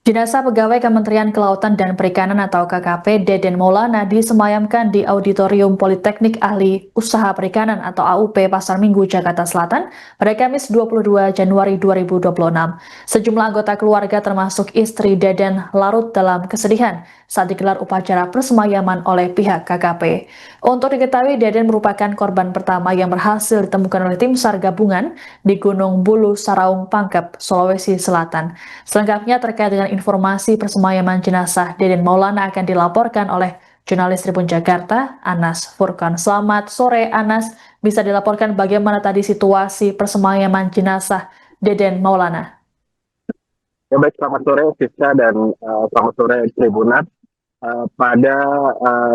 Jenazah pegawai Kementerian Kelautan dan Perikanan atau KKP Deden Maulana disemayamkan di Auditorium Politeknik Ahli Usaha Perikanan atau AUP Pasar Minggu, Jakarta Selatan pada Kamis 22 Januari 2026. Sejumlah anggota keluarga termasuk istri Deden larut dalam kesedihan saat digelar upacara persemayaman oleh pihak KKP. Untuk diketahui, Deden merupakan korban pertama yang berhasil ditemukan oleh tim SAR gabungan di Gunung Bulu Saraung Pangkep, Sulawesi Selatan. Selengkapnya terkait dengan informasi persemayaman jenazah Deden Maulana akan dilaporkan oleh jurnalis Tribun Jakarta, Anas Furkan. Selamat sore, Anas. Bisa dilaporkan bagaimana tadi situasi persemayaman jenazah Deden Maulana? Ya baik, selamat sore Siska dan selamat sore Tribunat. Pada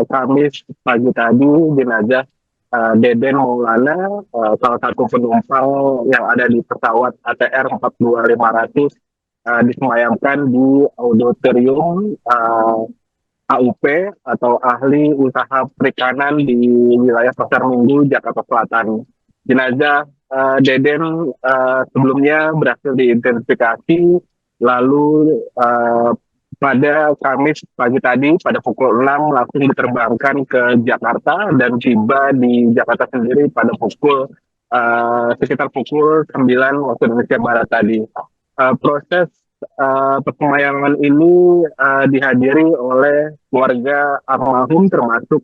Kamis pagi tadi jenazah Deden Maulana, salah satu penumpang yang ada di pesawat ATR 42500 disemayamkan di auditorium AUP atau Ahli Usaha Perikanan di wilayah Pasar Minggu, Jakarta Selatan. Jenazah Deden sebelumnya berhasil diidentifikasi. Lalu pada Kamis pagi tadi pada pukul 6 langsung diterbangkan ke Jakarta dan tiba di Jakarta sendiri pada pukul sekitar pukul 9 waktu Indonesia Barat tadi. Proses persemayaman ini dihadiri oleh keluarga almarhum termasuk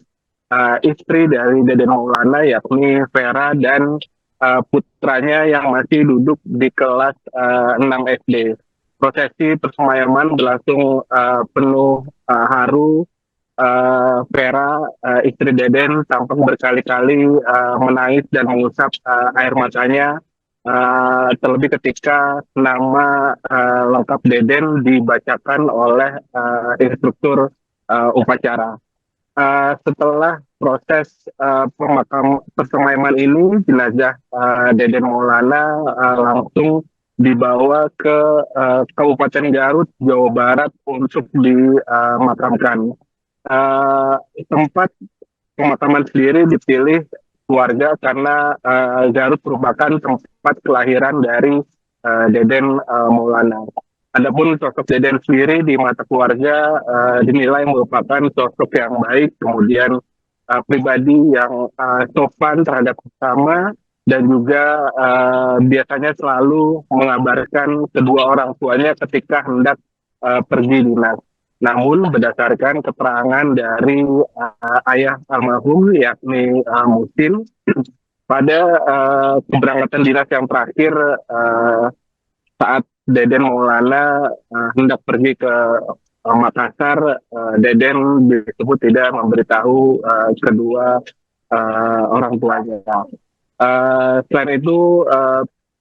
istri dari Deden Maulana yakni Vera dan putranya yang masih duduk di kelas 6 SD. Prosesi persemayaman berlangsung penuh haru. Vera, istri Deden, tampak berkali-kali menangis dan mengusap air matanya, terlebih ketika nama lengkap Deden dibacakan oleh instruktur upacara. Setelah proses persemayaman ini, jenazah Deden Maulana langsung dibawa ke Kabupaten Garut, Jawa Barat untuk dimakamkan. Tempat pemakaman sendiri dipilih keluarga karena Garut merupakan tempat kelahiran dari Deden Maulana. Adapun sosok Deden sendiri di mata keluarga dinilai merupakan sosok yang baik, kemudian pribadi yang sopan terhadap sesama, dan juga biasanya selalu mengabarkan kedua orang tuanya ketika hendak pergi dinas. Namun berdasarkan keterangan dari ayah almarhum yakni Musin, pada keberangkatan dinas yang terakhir saat Deden Maulana hendak pergi ke Makassar, Deden disebut tidak memberitahu kedua orang tuanya. Selain itu,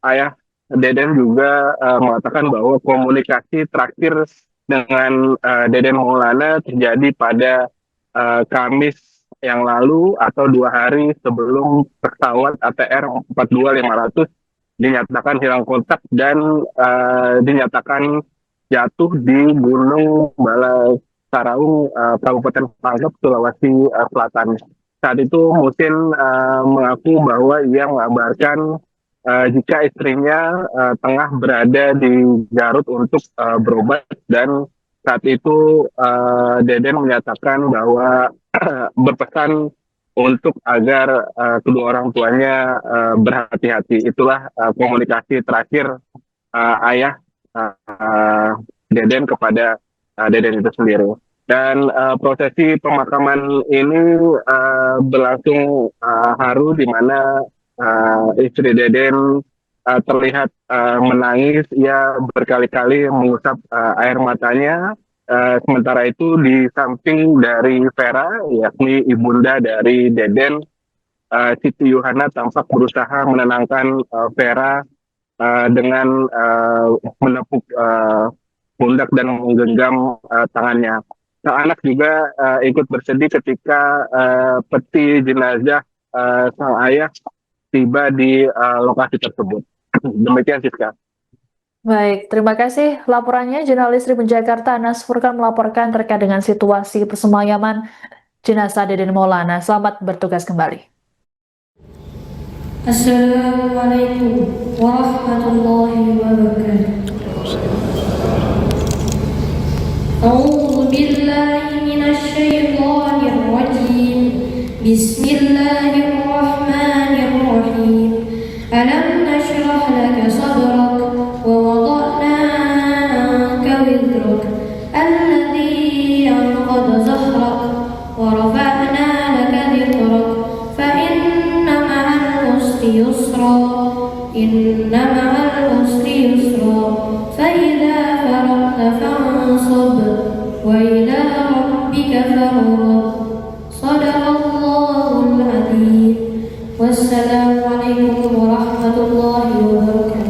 ayah Deden juga mengatakan bahwa komunikasi terakhir dengan Deden Maulana terjadi pada Kamis yang lalu atau 2 hari sebelum pesawat ATR 42500 dinyatakan hilang kontak dan dinyatakan jatuh di Gunung Bala Saraung, Kabupaten Pangkep, Sulawesi Selatan. Saat itu Musin mengaku bahwa ia mengabarkan jika istrinya tengah berada di Garut untuk berobat, dan saat itu Deden menyatakan bahwa berpesan untuk agar kedua orang tuanya berhati-hati. Itulah komunikasi terakhir ayah Deden kepada Deden itu sendiri. Dan prosesi pemakaman ini berlangsung haru, di mana istri Deden terlihat menangis. Ia berkali-kali mengusap air matanya. Sementara itu di samping dari Vera, yakni ibunda dari Deden, Siti Yuhana tampak berusaha menenangkan Vera dengan menepuk pundak dan menggenggam tangannya. Sang anak juga ikut bersedih ketika peti jenazah sang ayah tiba di lokasi tersebut. Demikian, Siska. Baik, terima kasih laporannya jurnalis Tribun Jakarta Anas Furkan melaporkan terkait dengan situasi persemayaman jenazah Deden Maulana. Selamat bertugas kembali. Assalamualaikum warahmatullahi wabarakatuh. أعوذ بالله من الشيطان الرجيم بسم الله الرحمن الرحيم ألم نشرح لك صدرك ووضعنا عنك وزرك الذي أنقض ظهرك ورفعنا لك ذكرك فإن مع العسر يسرا إن مع العسر يسرا فإذا فرغت فانصب وإلى ربك فارغب صدق الله العظيم والسلام عليكم ورحمة الله وبركاته.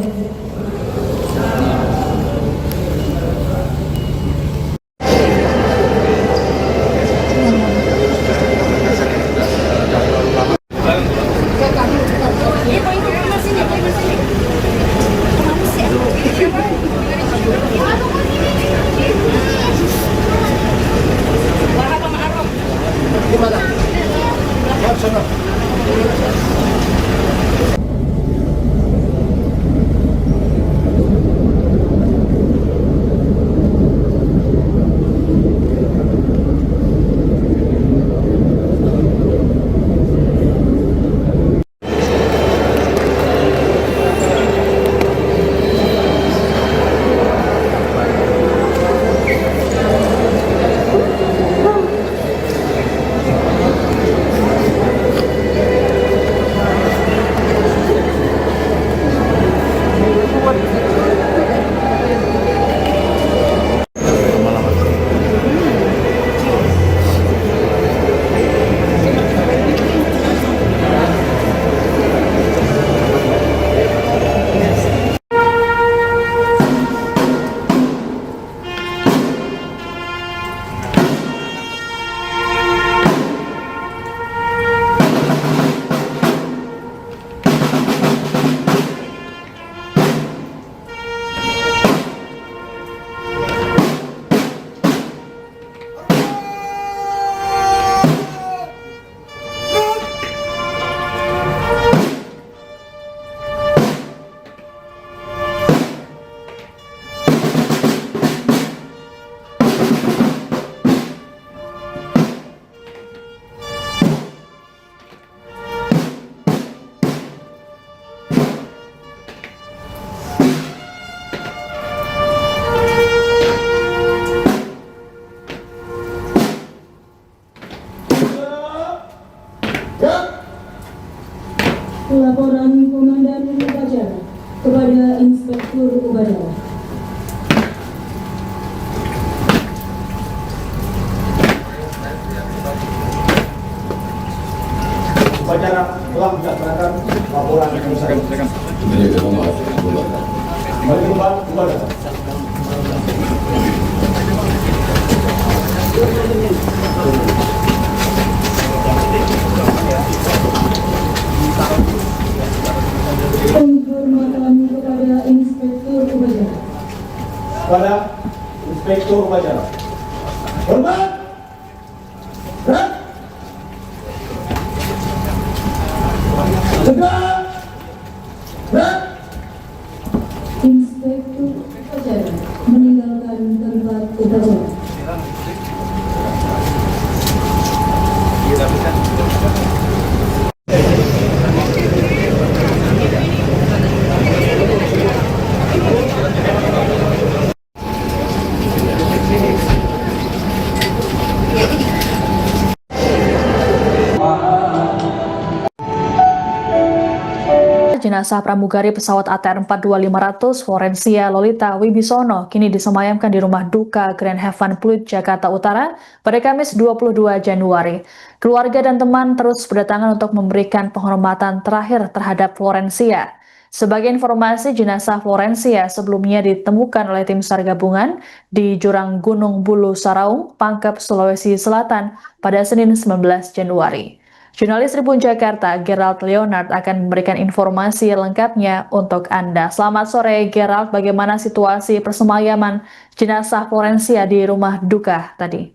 Laporan Komandan Upacara kepada Inspektur Upacara. Upacara telah melaksanakan laporan selesai. Kembali kembali upacara. Penghormatan kepada Inspektur Upacara. Kepada Inspektur Upacara. Hormat. Gerak. Tegak. Gerak. Inspektur Upacara meninggalkan tempat upacara. Jenazah pramugari pesawat ATR 42500 Florencia Lolita Wibisono kini disemayamkan di rumah duka Grand Heaven Pluit, Jakarta Utara pada Kamis 22 Januari. Keluarga dan teman terus berdatangan untuk memberikan penghormatan terakhir terhadap Florencia. Sebagai informasi, jenazah Florencia sebelumnya ditemukan oleh tim SAR gabungan di jurang Gunung Bulu Saraung, Pangkep, Sulawesi Selatan pada Senin 19 Januari. Jurnalis Tribun Jakarta, Gerald Leonard akan memberikan informasi lengkapnya untuk Anda. Selamat sore, Gerald. Bagaimana situasi persemayaman jenazah Florencia di rumah duka tadi?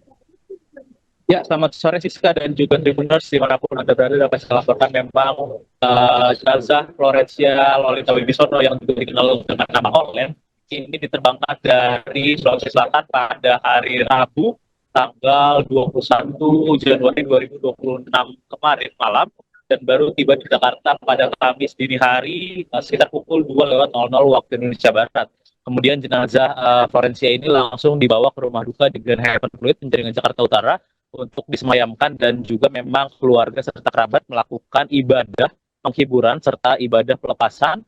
Ya, selamat sore Siska dan juga Tribuners dimanapun Anda berada. Dapat saya laporkan memang jenazah Florencia Lolita Wibisono yang juga dikenal dengan nama Orlen ini diterbangkan dari Sulawesi Selatan pada hari Rabu tanggal 21 Januari 2026 kemarin malam dan baru tiba di Jakarta pada Kamis dini hari sekitar pukul 2.00 waktu Indonesia Barat. Kemudian jenazah Florencia ini langsung dibawa ke rumah duka di Grand Heaven Fluid, Penjaringan Jakarta Utara untuk disemayamkan, dan juga memang keluarga serta kerabat melakukan ibadah penghiburan serta ibadah pelepasan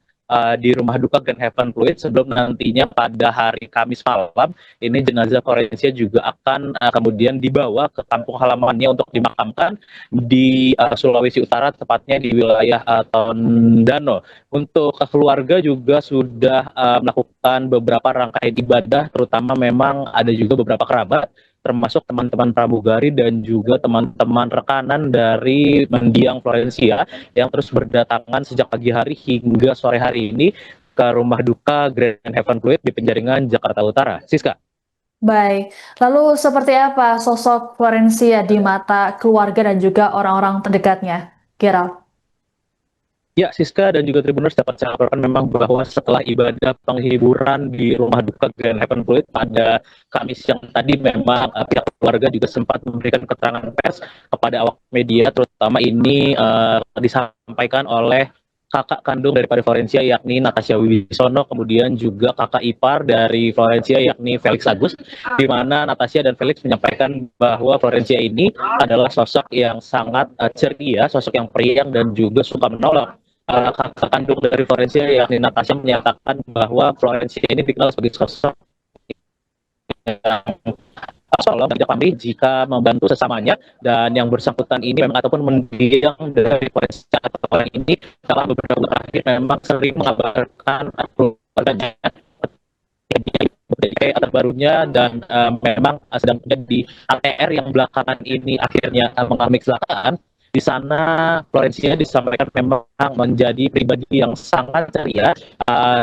di rumah duka Grand Heaven Fluid sebelum nantinya pada hari Kamis malam ini jenazah Florencia juga akan kemudian dibawa ke kampung halamannya untuk dimakamkan di Sulawesi Utara, tepatnya di wilayah Tondano. Untuk keluarga juga sudah melakukan beberapa rangkaian ibadah, terutama memang ada juga beberapa kerabat termasuk teman-teman pramugari dan juga teman-teman rekanan dari mendiang Florencia yang terus berdatangan sejak pagi hari hingga sore hari ini ke rumah duka Grand Heaven Fluid di Penjaringan, Jakarta Utara. Siska. Baik, lalu seperti apa sosok Florencia di mata keluarga dan juga orang-orang terdekatnya, Gerald? Ya, Siska dan juga Tribuners, dapat saya laporkan memang bahwa setelah ibadah penghiburan di rumah duka Grand Heaven Fluid pada Kamis yang tadi, memang pihak keluarga juga sempat memberikan keterangan pers kepada awak media, terutama ini disampaikan oleh kakak kandung daripada Florencia yakni Natasha Wibisono, kemudian juga kakak ipar dari Florencia yakni Felix Agus, di mana Natasha dan Felix menyampaikan bahwa Florencia ini adalah sosok yang sangat ceria, sosok yang periang dan juga suka menolong. Kakak kandung dari Florencia yakni Natasha menyatakan bahwa Florencia ini dikenal sebagai sosok yang tolong tidak pamrih jika membantu sesamanya, dan yang bersangkutan ini memang ataupun mendiang dari Florencia atau orang ini dalam beberapa bulan terakhir memang sering mengabarkan keluarganya terbarunya, dan memang sedang di ATR yang belakangan ini akhirnya mengalami kecelakaan. Di sana Florencia disampaikan memang menjadi pribadi yang sangat ceria,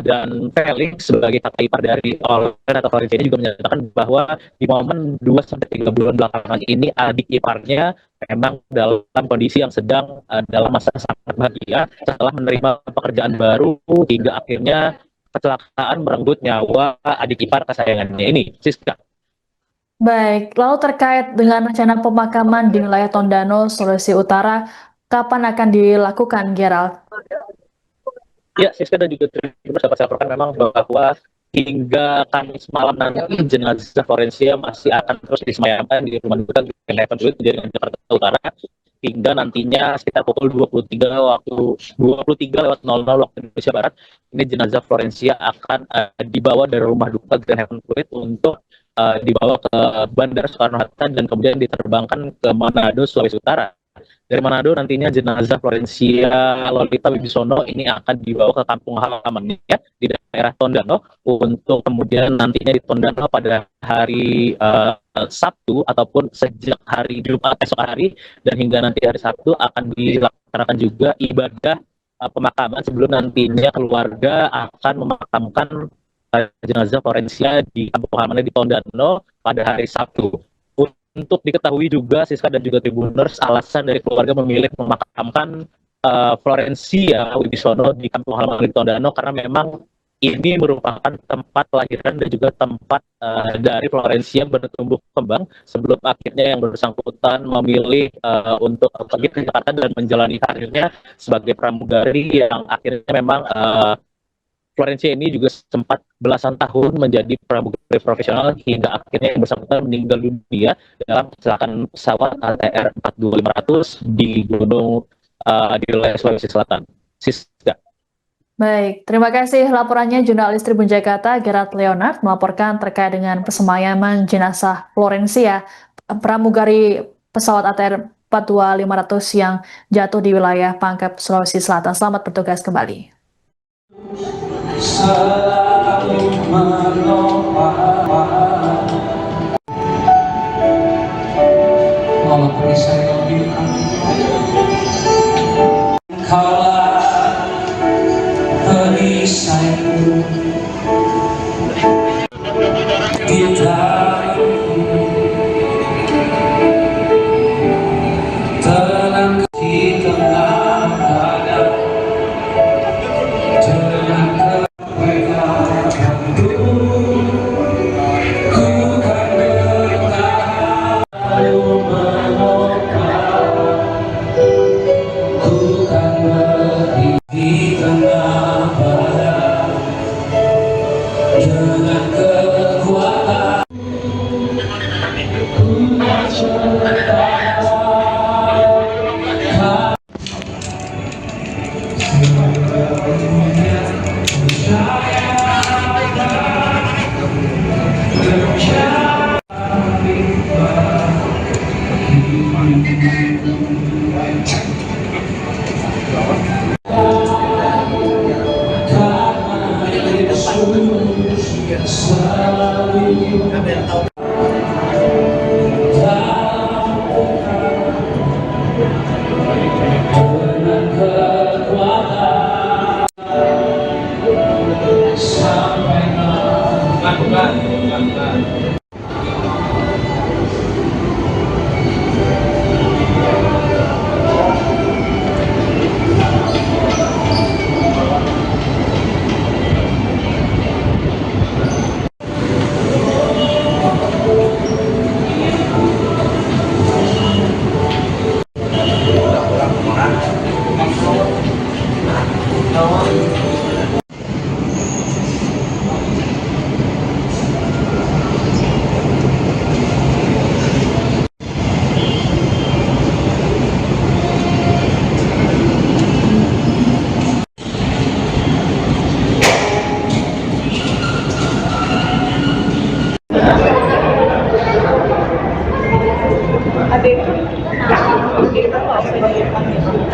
dan Felix sebagai kakak ipar dari Oliver atau Florencia ini juga menyatakan bahwa di momen 2-3 bulan belakangan ini adik iparnya memang dalam kondisi yang sedang dalam masa sangat bahagia setelah menerima pekerjaan baru hingga akhirnya kecelakaan merenggut nyawa adik ipar kesayangannya ini. Siska. Baik, lalu terkait dengan rencana pemakaman di wilayah Tondano, Sulawesi Utara, kapan akan dilakukan, Gerald? Ya, Siska dan juga Tribuners, dapat saya laporkan memang bahwa hingga Kamis malam nanti jenazah Florencia masih akan terus disemayamkan di rumah duka Grand Heaven Fluid di Jakarta Utara hingga nantinya sekitar pukul 23.00 waktu Indonesia Barat. Ini jenazah Florencia akan dibawa dari rumah duka Grand Heaven Fluid untuk dibawa ke Bandara Soekarno-Hatta dan kemudian diterbangkan ke Manado, Sulawesi Utara. Dari Manado nantinya jenazah Florencia Lolita Wibisono ini akan dibawa ke kampung halamannya di daerah Tondano untuk kemudian nantinya di Tondano pada hari Sabtu ataupun sejak hari Jumat esok hari dan hingga nanti hari Sabtu akan dilaksanakan juga ibadah pemakaman sebelum nantinya keluarga akan memakamkan jenazah Florencia di kampung halamannya di Tondano pada hari Sabtu. Untuk diketahui juga Siska dan juga Tribuners, alasan dari keluarga memilih memakamkan Florencia Wibisono di kampung halaman di Tondano karena memang ini merupakan tempat kelahiran dan juga tempat dari Florencia bertumbuh kembang sebelum akhirnya yang bersangkutan memilih untuk pergi ke Jakarta dan menjalani karirnya sebagai pramugari yang akhirnya memang Florencia ini juga sempat belasan tahun menjadi pramugari profesional hingga akhirnya yang bersangkutan meninggal dunia dalam kecelakaan pesawat ATR 42500 di gunung di wilayah Sulawesi Selatan. Siska. Baik, terima kasih laporannya jurnalis Tribun Jakarta Gerald Leonard melaporkan terkait dengan pesemayaman jenazah Florencia, pramugari pesawat ATR 42500 yang jatuh di wilayah Pangkep, Sulawesi Selatan. Selamat bertugas kembali. Selalu menopang walau perisai lebih kaulah perisaiku kita tenang di tengah badai.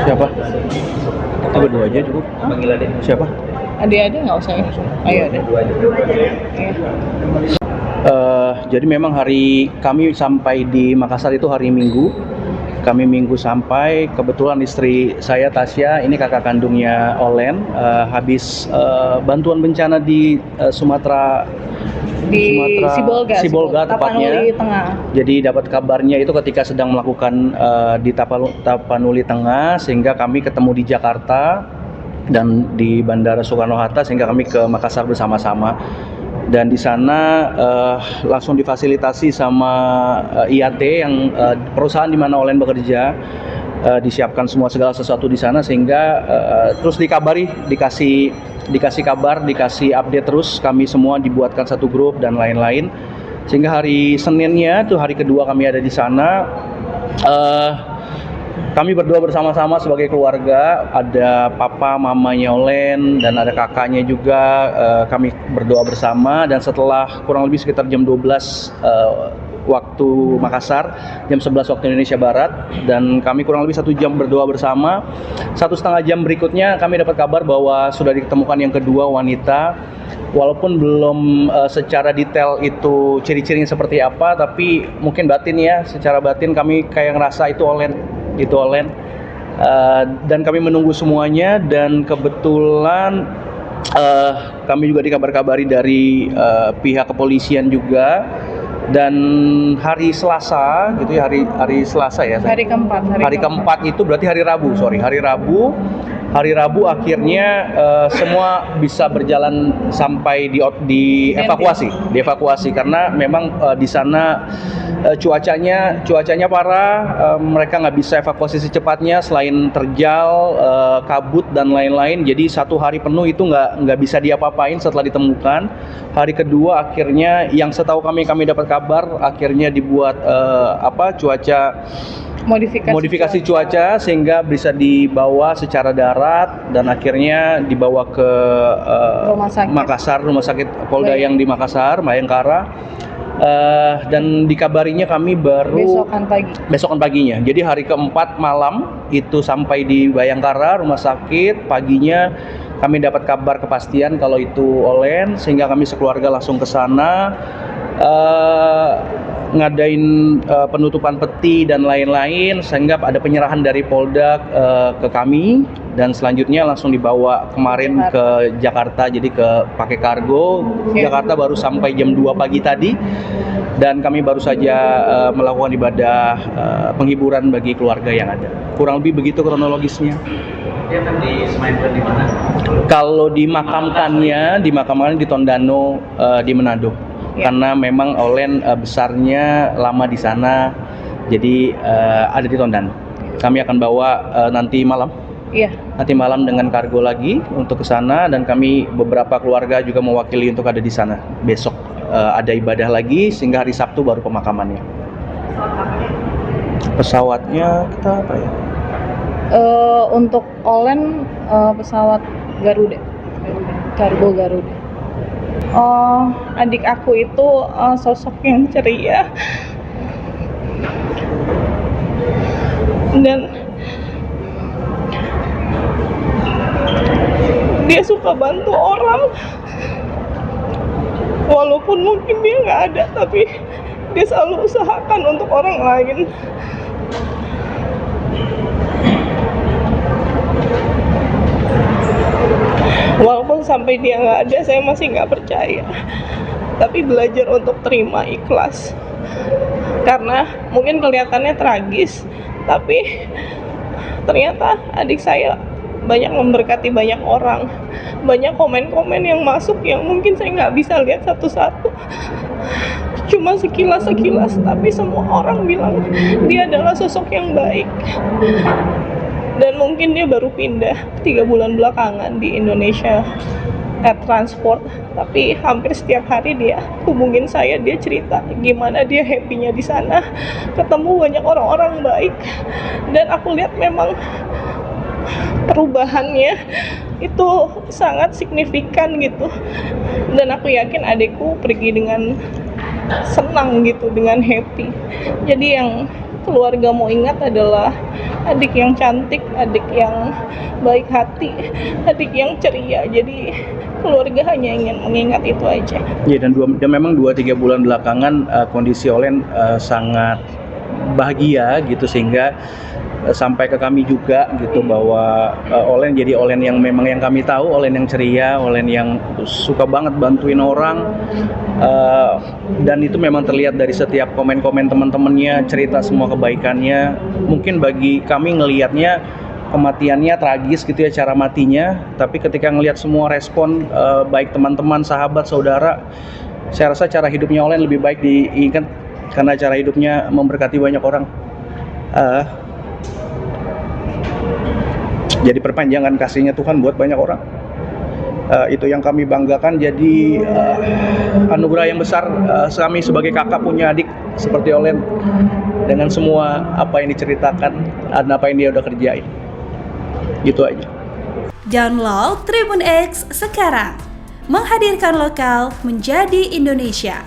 Siapa? Kita berdua aja cukup. Siapa? Adik-adik nggak usah ya. Ayo deh. Iya. Jadi memang hari kami sampai di Makassar itu hari Minggu. Kami Minggu sampai, kebetulan istri saya Tasya, ini kakak kandungnya Olen, habis bantuan bencana di Sumatera Sibolga tepatnya. Tapanuli Tengah. Jadi dapat kabarnya itu ketika sedang melakukan di Tapanuli Tengah, sehingga kami ketemu di Jakarta dan di Bandara Soekarno-Hatta, sehingga kami ke Makassar bersama-sama. Dan di sana langsung difasilitasi sama IAT yang perusahaan di mana Olen bekerja, disiapkan semua segala sesuatu di sana, sehingga terus dikasih kabar, dikasih update terus, kami semua dibuatkan satu grup dan lain-lain, sehingga hari Seninnya tuh hari kedua kami ada di sana. Kami berdua bersama-sama sebagai keluarga, ada papa, mamanya Olen, dan ada kakaknya juga. Kami berdoa bersama, dan setelah kurang lebih sekitar jam 12 waktu Makassar, jam 11 waktu Indonesia Barat, dan kami kurang lebih 1 jam berdoa bersama. 1,5 jam berikutnya kami dapat kabar bahwa sudah ditemukan yang kedua wanita. Walaupun belum secara detail itu ciri-cirinya seperti apa, tapi mungkin batin ya, secara batin kami kayak ngerasa itu Olen. Dan kami menunggu semuanya, dan kebetulan kami juga dikabar-kabari dari pihak kepolisian juga. Dan hari Selasa gitu ya, hari Selasa ya, Hari keempat itu berarti hari Rabu akhirnya semua bisa berjalan sampai di evakuasi karena memang di sana cuacanya parah, mereka nggak bisa evakuasi secepatnya, selain terjal, kabut dan lain-lain. Jadi 1 hari penuh itu nggak bisa diapa-apain setelah ditemukan. Hari kedua akhirnya yang setahu kami dapat kabar akhirnya dibuat modifikasi cuaca sehingga bisa dibawa secara darat, dan akhirnya dibawa ke Makassar, rumah sakit Polda yang di Makassar, Bayangkara. Dan dikabarinya kami baru besokan paginya. Jadi hari keempat malam itu sampai di Bayangkara rumah sakit, paginya kami dapat kabar kepastian kalau itu Olen, sehingga kami sekeluarga langsung ke sana. Ngadain penutupan peti dan lain-lain, sehingga ada penyerahan dari Polda ke kami, dan selanjutnya langsung dibawa kemarin ke Jakarta, jadi pakai kargo. Jakarta baru sampai jam 2 pagi tadi, dan kami baru saja melakukan ibadah penghiburan bagi keluarga yang ada. Kurang lebih begitu kronologisnya. Dia akan disemayamkan di mana? Kalau dimakamkannya di Tondano di Manado. Karena memang Olen besarnya lama di sana, jadi ada di Tondano. Kami akan bawa nanti malam. Iya. Nanti malam dengan kargo lagi untuk ke sana, dan kami beberapa keluarga juga mewakili untuk ada di sana. Besok ada ibadah lagi, sehingga hari Sabtu baru pemakamannya. Pesawatnya kita apa ya? Untuk Olen pesawat Garuda. Kargo Garuda. Adik aku itu sosok yang ceria dan dia suka bantu orang, walaupun mungkin dia nggak ada, tapi dia selalu usahakan untuk orang lain. Walaupun sampai dia nggak ada, saya masih nggak percaya. Tapi belajar untuk terima, ikhlas. Karena mungkin kelihatannya tragis, tapi ternyata adik saya banyak memberkati banyak orang. Banyak komen-komen yang masuk yang mungkin saya nggak bisa lihat satu-satu. Cuma sekilas-sekilas, tapi semua orang bilang dia adalah sosok yang baik. Dan mungkin dia baru pindah 3 bulan belakangan di Indonesia Air Transport, tapi hampir setiap hari dia hubungin saya, dia cerita gimana dia happy-nya di sana, ketemu banyak orang-orang baik, dan aku lihat memang perubahannya itu sangat signifikan gitu. Dan aku yakin adikku pergi dengan senang gitu, dengan happy. Jadi yang keluarga mau ingat adalah adik yang cantik, adik yang baik hati, adik yang ceria. Jadi keluarga hanya ingin mengingat itu aja. Ya, dan memang 2-3 bulan belakangan kondisi Olen sangat bahagia gitu, sehingga sampai ke kami juga gitu bahwa Olen jadi Olen yang memang yang kami tahu, Olen yang ceria, Olen yang suka banget bantuin orang, dan itu memang terlihat dari setiap komen-komen teman-temannya, cerita semua kebaikannya. Mungkin bagi kami ngelihatnya kematiannya tragis gitu ya, cara matinya, tapi ketika ngelihat semua respon baik teman-teman, sahabat, saudara, saya rasa cara hidupnya Olen lebih baik diingat karena cara hidupnya memberkati banyak orang. Jadi perpanjangan kasihnya Tuhan buat banyak orang. Itu yang kami banggakan. Jadi anugerah yang besar kami sebagai kakak punya adik seperti Olen, dengan semua apa yang diceritakan dan apa yang dia udah kerjain. Gitu aja. Download Tribun X sekarang, menghadirkan lokal menjadi Indonesia.